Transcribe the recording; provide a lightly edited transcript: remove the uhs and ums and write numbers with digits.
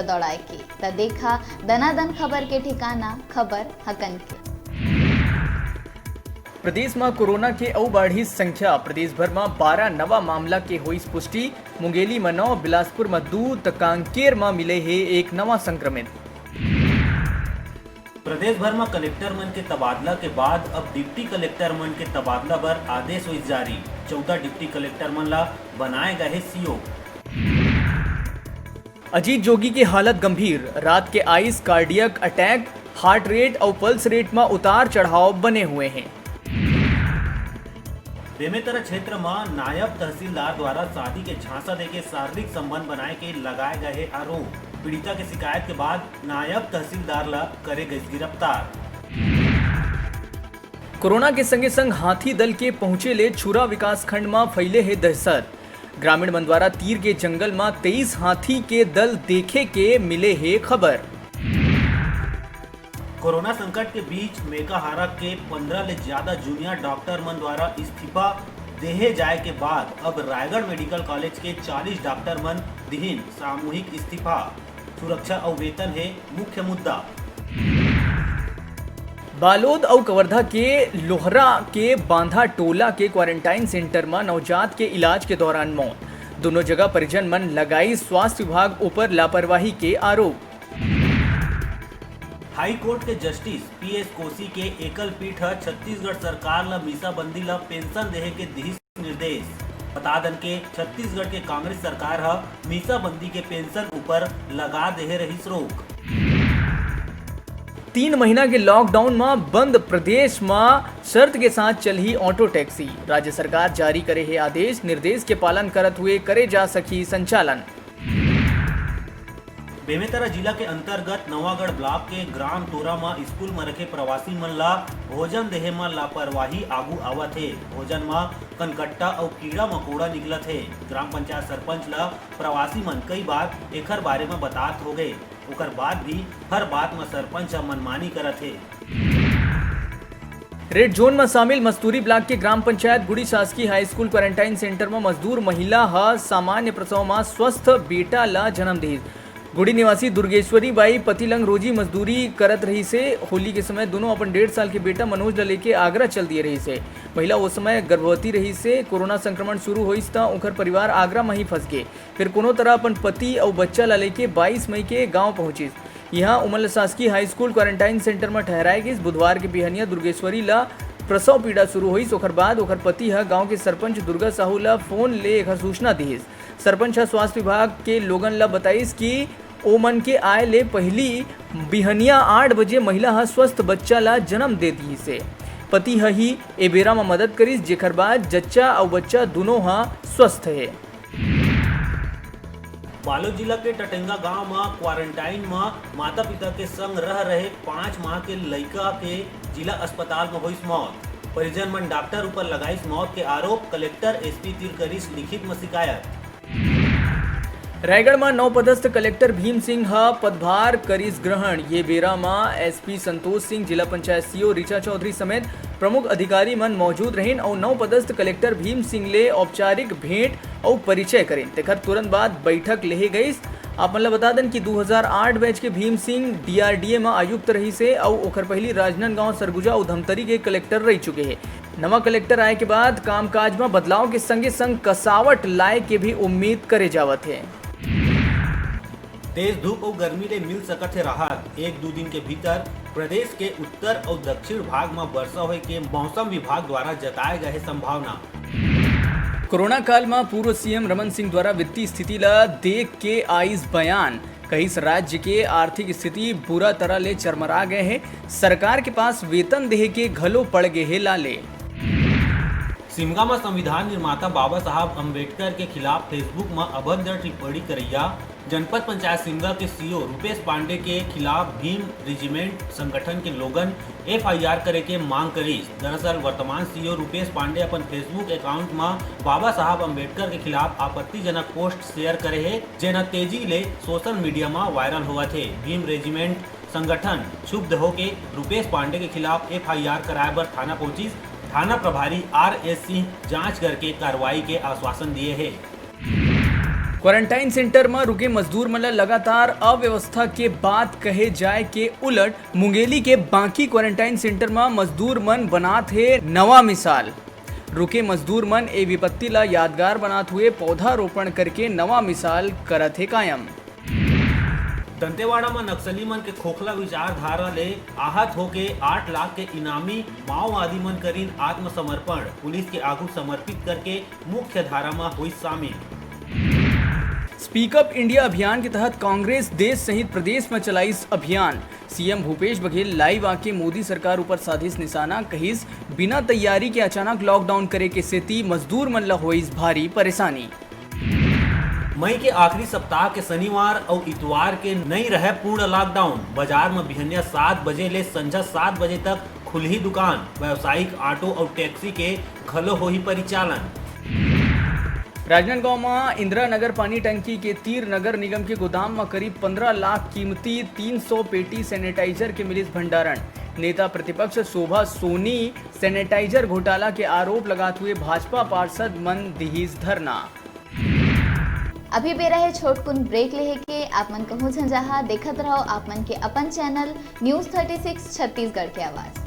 दौड़ाए के त देखा दनादन खबर के ठिकाना खबर हकन के। प्रदेश में कोरोना के अउ बाढ़ी संख्या प्रदेश भर में 12 नवा मामला के हुई पुष्टि। मुंगेली में 9, बिलासपुर में 2 त कांकेर में मिले है एक नवा संक्रमित। प्रदेश भर में कलेक्टर मन के तबादला के बाद अब डिप्टी कलेक्टर मन के तबादला बर आदेश हुई जारी। 14 डिप्टी कलेक्टर मन ला बनाए गए सीओ। अजीत जोगी की हालत गंभीर, रात के ice cardiac attack, heart rate और पल्स रेट में उतार चढ़ाव बने हुए हैं। बेमेतरा क्षेत्र में नायब तहसीलदार द्वारा शादी के झांसा देके शारीरिक संबंध बनाए के लगाए गए आरोप। पीड़िता की शिकायत के बाद नायब तहसीलदार ला करे गए गिरफ्तार। कोरोना के संगे संग हाथी दल के पहुंचे ले छुरा विकास खंड में फैले है दहशत। ग्रामीण मन द्वारा तीर के जंगल में 23 हाथी के दल देखे के मिले है खबर। कोरोना संकट के बीच मेकाहारा के 15 ले ज्यादा जूनियर डॉक्टर मन द्वारा इस्तीफा देहे जाए के बाद अब रायगढ़ मेडिकल कॉलेज के 40 डॉक्टर मन दिहिन सामूहिक इस्तीफा। सुरक्षा और वेतन है मुख्य मुद्दा। बालोद और कवर्धा के लोहरा के बांधा टोला के क्वारंटाइन सेंटर में नवजात के इलाज के दौरान मौत। दोनों जगह परिजन मन लगाई स्वास्थ्य विभाग ऊपर लापरवाही के आरोप। हाई कोर्ट के जस्टिस पीएस कोसी के एकल पीठ छत्तीसगढ़ सरकार ला मीसाबंदी ला पेंशन देहे के दिहिस निर्देश। बता दन के छत्तीसगढ़ के कांग्रेस सरकार मीसाबंदी के पेंशन ऊपर लगा देहे रही रोक। 3 महीना के लॉकडाउन में बंद प्रदेश में शर्त के साथ चली ऑटो टैक्सी। राज्य सरकार जारी करे है आदेश, निर्देश के पालन करत हुए करे जा सकी संचालन। बेमेतरा जिला के अंतर्गत नवागढ़ ब्लॉक के ग्राम तोरा में स्कूल में रखे प्रवासी मन ला भोजन देहे में लापरवाही आगू आवत है। भोजन में कनकट्टा और कीड़ा मकोड़ा निकलत है। ग्राम पंचायत सरपंच ला प्रवासी मन कई बार एकर बारे में बात हो गए, ओकर बाद भी हर बात में सरपंच मनमानी करत है। रेड जोन में शामिल मस्तूरी ब्लॉक के ग्राम पंचायत गुड़ी शासकीय हाई स्कूल क्वारंटाइन सेंटर में मजदूर महिला सामान्य प्रसव में स्वस्थ बेटा ला जन्म दी। गुड़ी निवासी दुर्गेश्वरी बाई पति लंग रोजी मजदूरी करत रही से होली के समय दोनों अपन 1.5 साल के बेटा मनोज ला लेके आगरा चल दिए रही से। महिला उस समय गर्भवती रही से कोरोना संक्रमण शुरू हुई त उनकर परिवार आगरा में ही फंस गए। फिर कोनो तरह अपन पति और बच्चा ला लेके 22 मई के गाँव पहुंची। यहाँ उमल शासकीय हाई स्कूल क्वारंटाइन सेंटर में ठहराए गई। बुधवार के बिहनिया दुर्गेश्वरी ला प्रसव पीड़ा शुरू हुई। ओकर बाद ओकर पति गांव के सरपंच दुर्गा साहू ला फोन ले एकर सूचना दी। सरपंच स्वास्थ्य विभाग के लोगन ला बताइस कि ओमन के आए ले पहली बिहनिया 8 बजे महिला स्वस्थ बच्चा ला जन्म दे दी से। पति ही ए बेरा में मदद करिस, जेकर बाद जच्चा और बच्चा दोनों स्वस्थ है। बालोद जिला के टटेंगा गांव में क्वारंटाइन में माता पिता के संग रह रहे 5 माह के लड़का के जिला अस्पताल में हुई मौत। परिजन मन डॉक्टर ऊपर लगाइस मौत के आरोप। कलेक्टर एसपी तीर करिस लिखित में शिकायत। रायगढ़ में नवपदस्थ कलेक्टर भीम सिंह पदभार करिस ग्रहण। ये बेरा में एसपी संतोष सिंह, जिला पंचायत सीओ ऋचा चौधरी समेत प्रमुख अधिकारी मन मौजूद रहें और नवपदस्थ कलेक्टर भीम सिंह ले औपचारिक भेंट और परिचय करें। तेकर तुरंत बाद बैठक लेहे गई। आप मतलब बता दें कि 2008 बैच के भीम सिंह डीआरडीए में आयुक्त रही से और ओकर पहली राजनांदगांव, सरगुजा और धमतरी के कलेक्टर रह चुके हैं। नवा कलेक्टर आए के बाद कामकाज में बदलाव के संगे संग कसावट लाए के भी उम्मीद करे जावत है। तेज धूप और गर्मी ले मिल सकत है राहत। 1-2 दिन के भीतर प्रदेश के उत्तर और दक्षिण भाग में वर्षा होए के मौसम विभाग द्वारा जताए गए संभावना। कोरोना काल में पूर्व सीएम रमन सिंह द्वारा वित्तीय स्थिति ला देख के आइस बयान। कई राज्य के आर्थिक स्थिति बुरा तरह ले चरमरा गए हैं। सरकार के पास वेतन देहे के घलो पड़ गए है लाले। शिमगा में संविधान निर्माता बाबा साहब अम्बेडकर के खिलाफ फेसबुक में अभद्र टिप्पणी करैया जनपद पंचायत शिमगा के सीओ रुपेश पांडे के खिलाफ भीम रेजिमेंट संगठन के लोगन एफआईआर करे के मांग करी। दरअसल वर्तमान सीओ रुपेश पांडे अपन फेसबुक अकाउंट में बाबा साहब अम्बेडकर के खिलाफ आपत्तिजनक पोस्ट शेयर करे है, जेना तेजी ले सोशल मीडिया में वायरल हुआ थे। भीम रेजिमेंट संगठन क्षुब्ध होके रुपेश पांडे के खिलाफ एफआईआर कराए बर थाना पहुंची। थाना प्रभारी RS सिंह जांच करके कार्रवाई के आश्वासन दिए है। क्वारंटाइन सेंटर में रुके मजदूर मन ला लगातार अव्यवस्था के बात कहे जाए के उलट मुंगेली के बाकी क्वारंटाइन सेंटर में मजदूर मन बनात है नवा मिसाल। रुके मजदूर मन ए विपत्ति ला यादगार बनात हुए पौधारोपण करके नवा मिसाल करत है कायम। दंतेवाड़ा में नक्सली मन के खोखला विचारधारा ले आहत होके 8 लाख के इनामी माओवादी मन करीन आत्मसमर्पण, पुलिस के आगू समर्पित करके मुख्य धारा में हुई शामिल। स्पीक अप इंडिया अभियान के तहत कांग्रेस देश सहित प्रदेश में चलाइस अभियान। सीएम भूपेश बघेल लाइव आके मोदी सरकार ऊपर साधिस निशाना, कहिस बिना तैयारी के अचानक लॉकडाउन करे के सेती मजदूर मन ला होइस भारी परेशानी। मई के आखिरी सप्ताह के शनिवार और इतवार के नहीं रहे पूर्ण लॉकडाउन। बाजार में बिहनिया 7 बजे ले संझा 7 बजे तक खुलही दुकान, व्यावसायिक ऑटो और टैक्सी के घलो होही परिचालन। राजनांदगांव में इंदिरा नगर पानी टंकी के तीर नगर निगम के गोदाम में करीब 15 लाख कीमती 300 पेटी सैनिटाइजर के मिलिस भंडारण। नेता प्रतिपक्ष शोभा सोनी सैनिटाइजर घोटाला के आरोप लगाते हुए भाजपा पार्षद मन दिहिस धरना। अभी बेरा है छोटकुन ब्रेक लेहे के आप मन कहूँ झंझाहा देखत रहो आप मन के अपन चैनल न्यूज़ 36 छत्तीसगढ़ के आवाज।